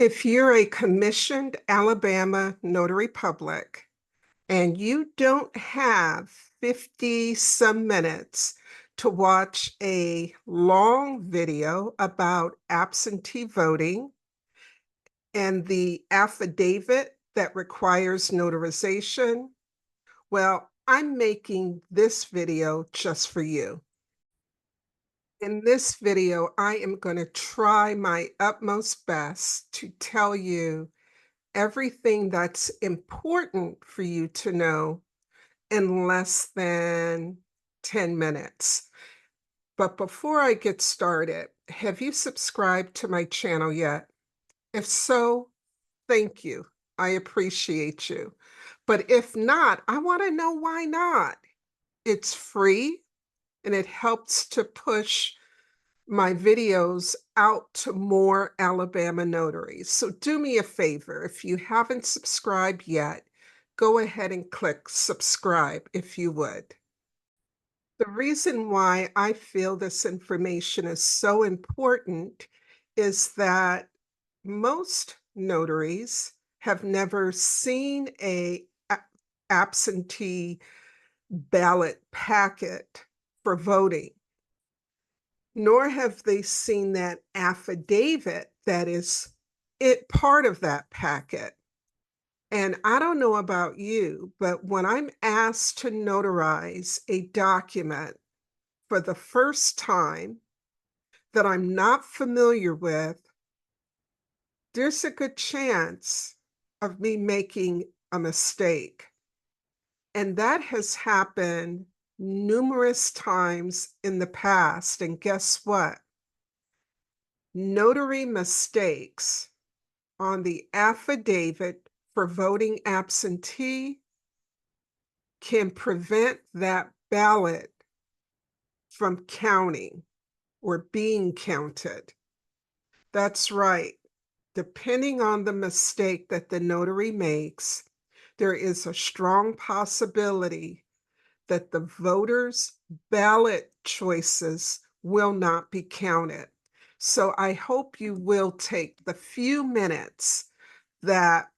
If you're a commissioned Alabama notary public and you don't have 50 some minutes to watch a long video about absentee voting and the affidavit that requires notarization, well, I'm making this video just for you. In this video, I am going to try my utmost best to tell you everything that's important for you to know in less than 10 minutes. But before I get started, have you subscribed to my channel yet? If so, thank you. I appreciate you. But if not, I want to know why not. It's free and it helps to push my videos out to more Alabama notaries. So do me a favor, if you haven't subscribed yet, go ahead and click subscribe if you would. The reason why I feel this information is so important is that most notaries have never seen a absentee ballot packet for voting, nor have they seen that affidavit that is part of that packet. And I don't know about you, but when I'm asked to notarize a document for the first time that I'm not familiar with, there's a good chance of me making a mistake. And that has happened numerous times in the past. And guess what? Notary mistakes on the affidavit for voting absentee can prevent that ballot from counting or being counted. That's right. Depending on the mistake that the notary makes, there is a strong possibility that the voters' ballot choices will not be counted. So I hope you will take the few minutes that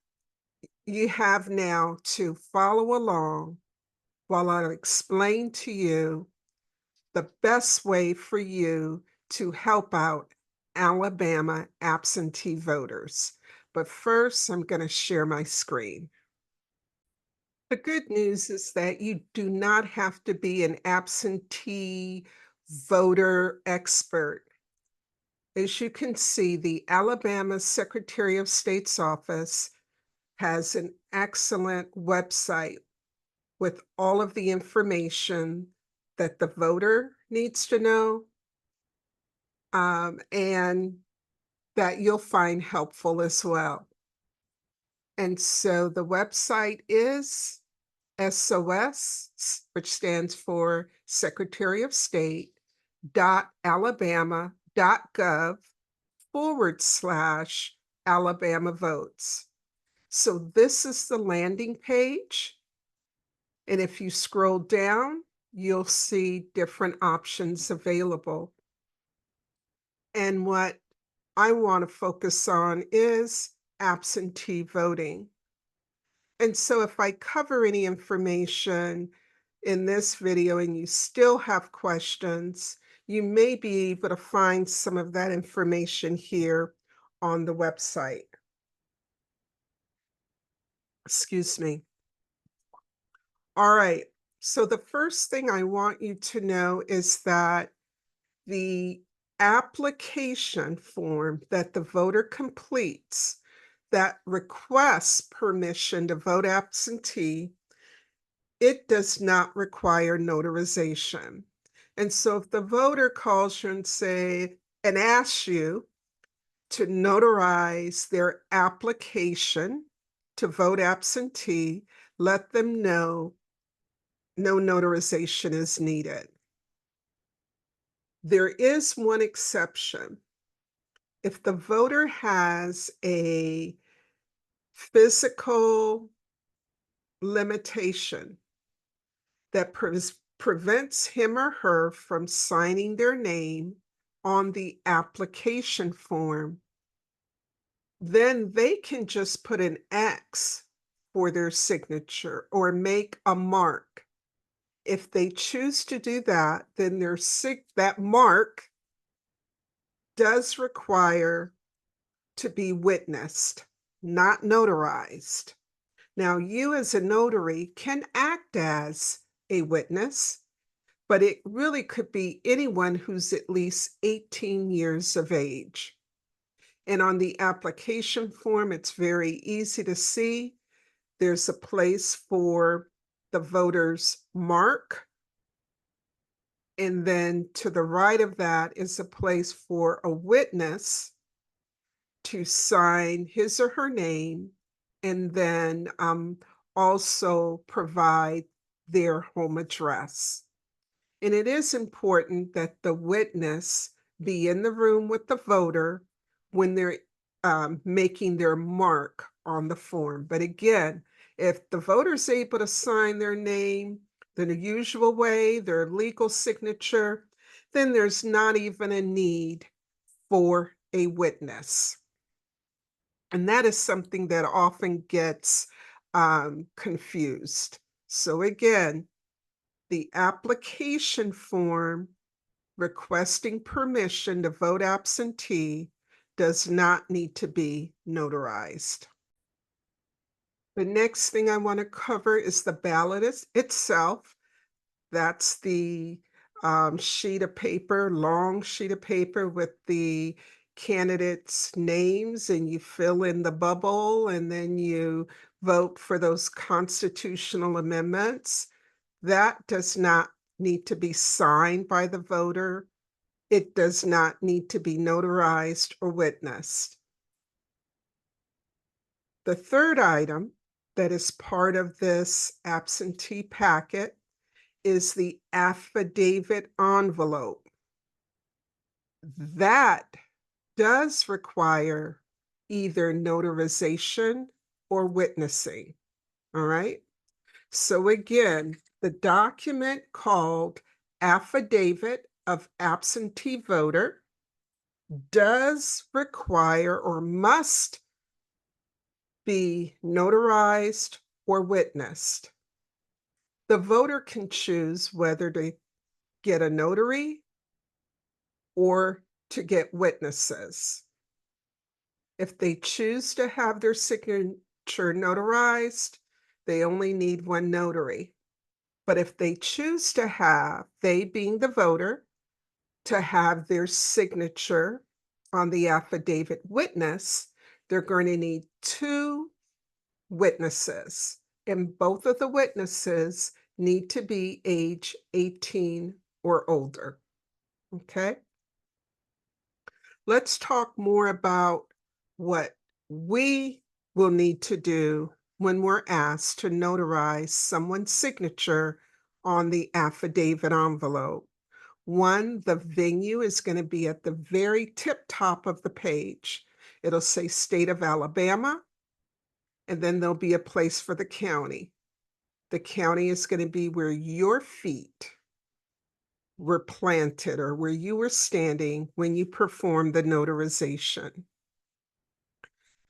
you have now to follow along while I explain to you the best way for you to help out Alabama absentee voters. But first, I'm going to share my screen. The good news is that you do not have to be an absentee voter expert. As you can see, the Alabama Secretary of State's office has an excellent website with all of the information that the voter needs to know, and that you'll find helpful as well. And so the website is SOS, which stands for Secretary of State, alabama.gov/Alabama votes. So this is the landing page. And if you scroll down, you'll see different options available. And what I want to focus on is absentee voting. And so if I cover any information in this video and you still have questions, you may be able to find some of that information here on the website. Excuse me. All right. So the first thing I want you to know is that the application form that the voter completes that requests permission to vote absentee, it does not require notarization. And so if the voter calls you and asks you to notarize their application to vote absentee, let them know no notarization is needed. There is one exception. If the voter has a physical limitation that prevents him or her from signing their name on the application form, then they can just put an X for their signature or make a mark. If they choose to do that, then that mark does require to be witnessed, not notarized. Now, you as a notary can act as a witness, but it really could be anyone who's at least 18 years of age. And on the application form, it's very easy to see. There's a place for the voter's mark. And then to the right of that is a place for a witness to sign his or her name and then also provide their home address. And it is important that the witness be in the room with the voter when they're making their mark on the form. But again, if the voter's able to sign their name the usual way, their legal signature, then there's not even a need for a witness. And that is something that often gets confused. So again, the application form requesting permission to vote absentee does not need to be notarized. The next thing I want to cover is the ballot itself. That's the sheet of paper, long sheet of paper with the candidates' names, and you fill in the bubble, and then you vote for those constitutional amendments. That does not need to be signed by the voter. It does not need to be notarized or witnessed. The third item that is part of this absentee packet is the affidavit envelope. That does require either notarization or witnessing. All right. So again, the document called Affidavit of Absentee Voter does require or must be notarized or witnessed. The voter can choose whether to get a notary or to get witnesses. If they choose to have their signature notarized, they only need one notary. But if they choose to have, they being the voter, to have their signature on the affidavit witness, they're going to need two witnesses. And both of the witnesses need to be age 18 or older. Okay. Let's talk more about what we will need to do when we're asked to notarize someone's signature on the affidavit envelope. One, the venue is going to be at the very tip top of the page. It'll say State of Alabama, and then there'll be a place for the county. The county is going to be where your feet were planted or where you were standing when you performed the notarization.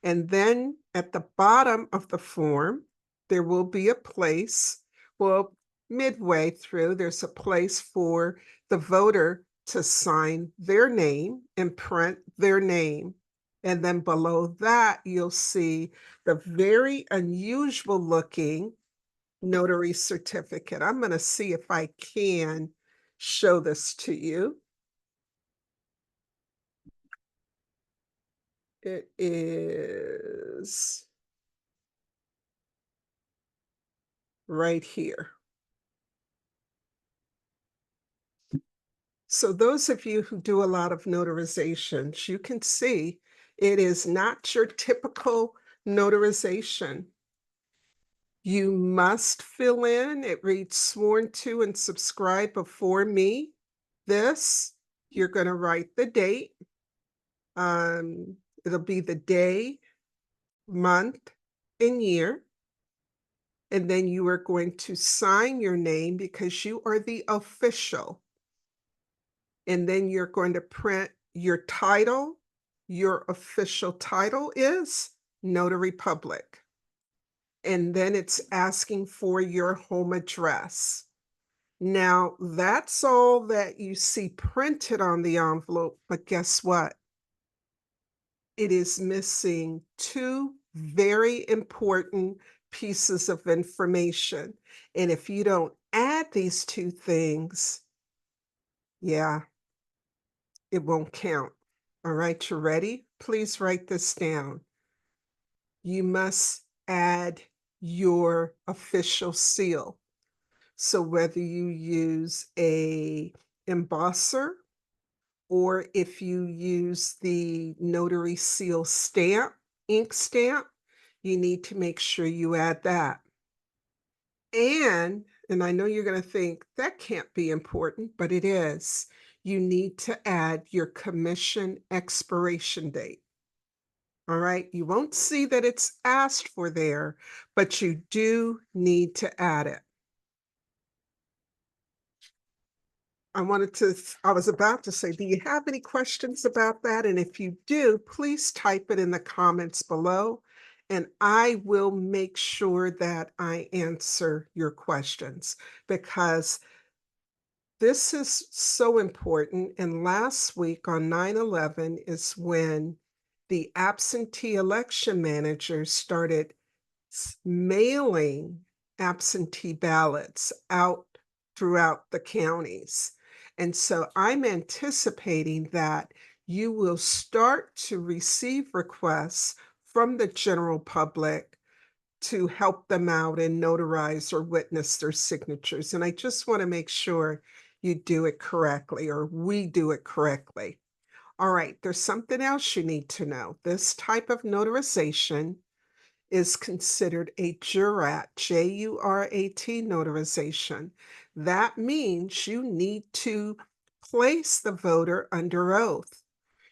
And then at the bottom of the form, there will be a place, well, midway through, there's a place for the voter to sign their name and print their name. And then below that, you'll see the very unusual looking notary certificate. I'm going to see if I can show this to you. It is right here. So those of you who do a lot of notarizations, you can see it is not your typical notarization. You must fill in, it reads sworn to and subscribed before me. This, you're going to write the date. It'll be the day, month, and year. And then you are going to sign your name because you are the official. And then you're going to print your title your official title is notary public. And then it's asking for your home address. Now, that's all that you see printed on the envelope, but guess what? It is missing two very important pieces of information. And if you don't add these two things, yeah, it won't count. All right, you ready? Please write this down. You must add your official seal. So whether you use a embosser or if you use the notary seal stamp, ink stamp, you need to make sure you add that. And I know you're going to think that can't be important, but it is. You need to add your commission expiration date. All right. You won't see that it's asked for there, but you do need to add it. I was about to say, do you have any questions about that? And if you do, please type it in the comments below, and I will make sure that I answer your questions because this is so important. And last week on 9/11 is when the absentee election managers started mailing absentee ballots out throughout the counties. And so I'm anticipating that you will start to receive requests from the general public to help them out and notarize or witness their signatures. And I just want to make sure you do it correctly or we do it correctly. All right, there's something else you need to know. This type of notarization is considered a jurat, Jurat notarization. That means you need to place the voter under oath.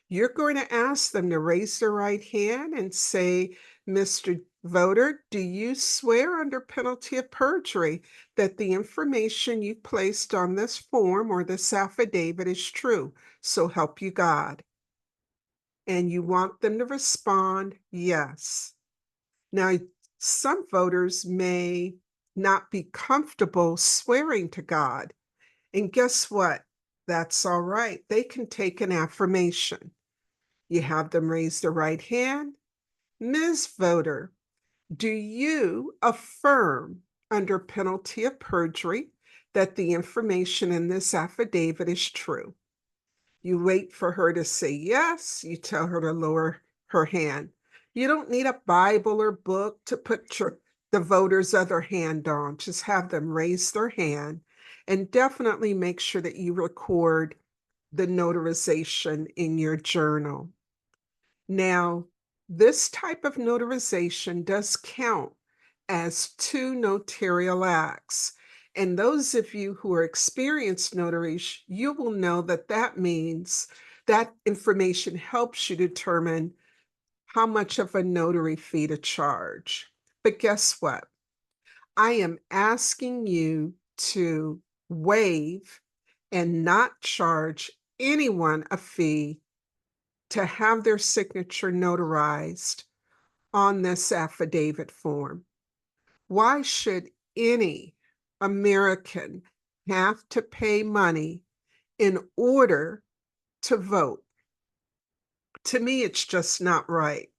You're going to ask them to raise their right hand and say, Mr. Voter, do you swear under penalty of perjury that the information you placed on this form or this affidavit is true? So help you God. And you want them to respond, yes. Now, some voters may not be comfortable swearing to God. And guess what? That's all right. They can take an affirmation. You have them raise their right hand. Ms. Voter, do you affirm under penalty of perjury that the information in this affidavit is true? You wait for her to say yes. You tell her to lower her hand. You don't need a Bible or book to put the voter's other hand on. Just have them raise their hand and definitely make sure that you record the notarization in your journal. Now, this type of notarization does count as two notarial acts. And those of you who are experienced notaries, you will know that that means that information helps you determine how much of a notary fee to charge. But guess what? I am asking you to waive and not charge anyone a fee to have their signature notarized on this affidavit form. Why should any American have to pay money in order to vote? To me, it's just not right.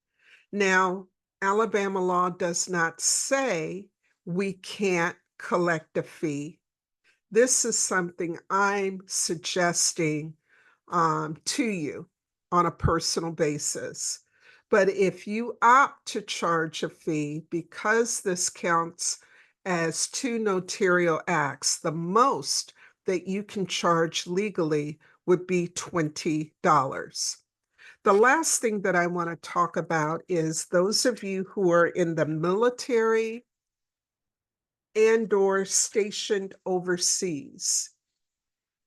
Now, Alabama law does not say we can't collect a fee. This is something I'm suggesting to you on a personal basis. But if you opt to charge a fee, because this counts as two notarial acts, the most that you can charge legally would be $20. The last thing that I want to talk about is those of you who are in the military and or stationed overseas.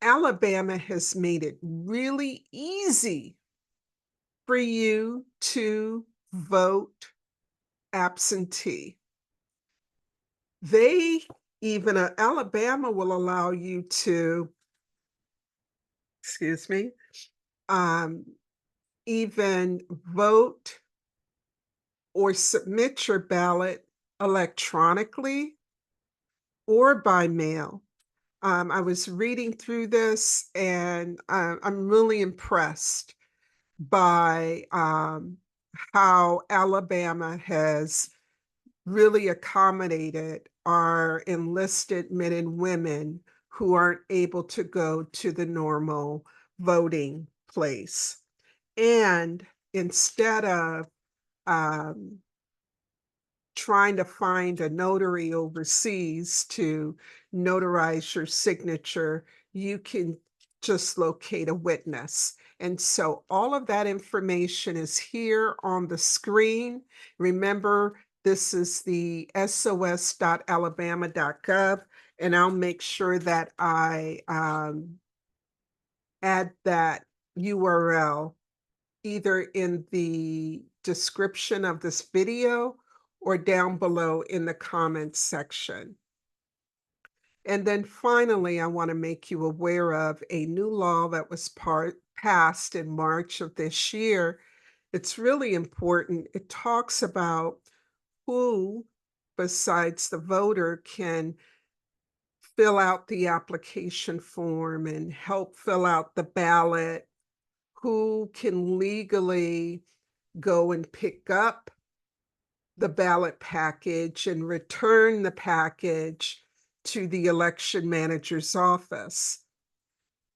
Alabama has made it really easy for you to vote absentee. They even Alabama will allow you to, excuse me, um, even vote or submit your ballot electronically or by mail. I was reading through this and I'm really impressed by how Alabama has really accommodated our enlisted men and women who aren't able to go to the normal voting place. And instead of um, trying to find a notary overseas to notarize your signature, you can just locate a witness. And so all of that information is here on the screen. Remember, this is the sos.alabama.gov, and I'll make sure that I add that URL either in the description of this video or down below in the comments section. And then finally, I want to make you aware of a new law that was passed in March of this year. It's really important. It talks about who, besides the voter, can fill out the application form and help fill out the ballot, who can legally go and pick up the ballot package and return the package to the election manager's office.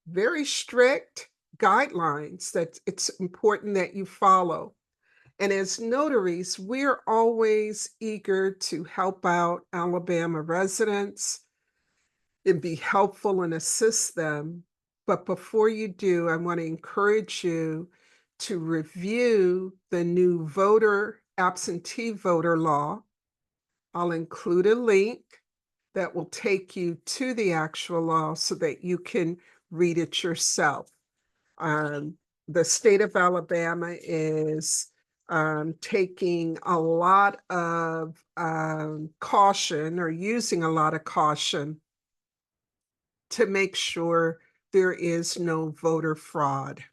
Very strict guidelines that it's important that you follow. And as notaries, we're always eager to help out Alabama residents and be helpful and assist them. But before you do, I want to encourage you to review the new absentee voter law. I'll include a link that will take you to the actual law so that you can read it yourself. The state of Alabama is taking a lot of caution, or using a lot of caution, to make sure there is no voter fraud.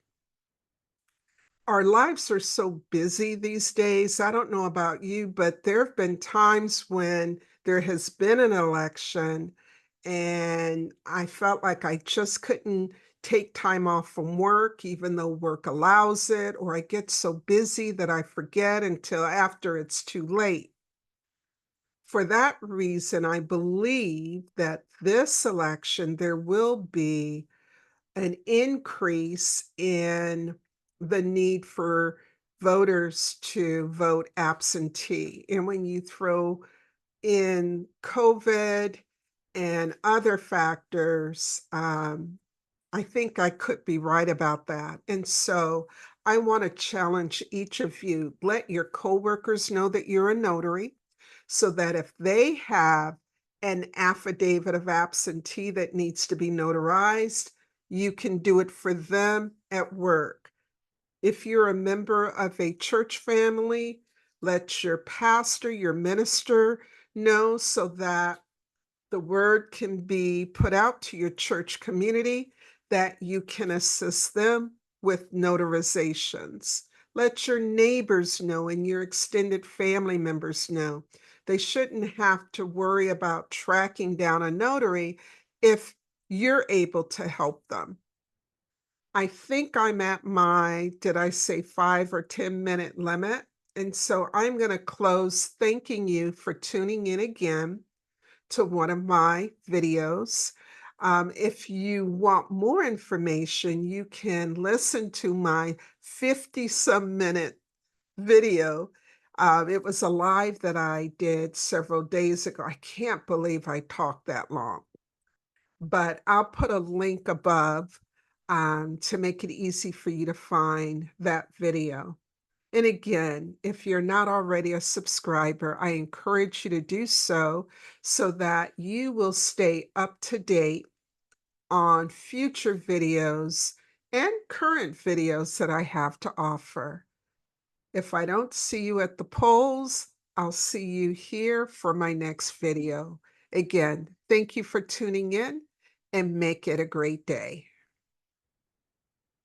Our lives are so busy these days. I don't know about you, but there have been times when there has been an election and I felt like I just couldn't take time off from work, even though work allows it, or I get so busy that I forget until after it's too late. For that reason, I believe that this election, there will be an increase in the need for voters to vote absentee. And when you throw in COVID and other factors, I think I could be right about that. And so I want to challenge each of you. Let your coworkers know that you're a notary so that if they have an affidavit of absentee that needs to be notarized, you can do it for them at work. If you're a member of a church family, let your pastor, your minister know so that the word can be put out to your church community that you can assist them with notarizations. Let your neighbors know and your extended family members know. They shouldn't have to worry about tracking down a notary if you're able to help them. I think I'm at my, did I say 5 or 10 minute limit? And so I'm going to close thanking you for tuning in again to one of my videos. If you want more information, you can listen to my 50-some minute video. It was a live that I did several days ago. I can't believe I talked that long, but I'll put a link above to make it easy for you to find that video. And again, if you're not already a subscriber, I encourage you to do so so that you will stay up to date on future videos and current videos that I have to offer. If I don't see you at the polls, I'll see you here for my next video. Again, thank you for tuning in and make it a great day.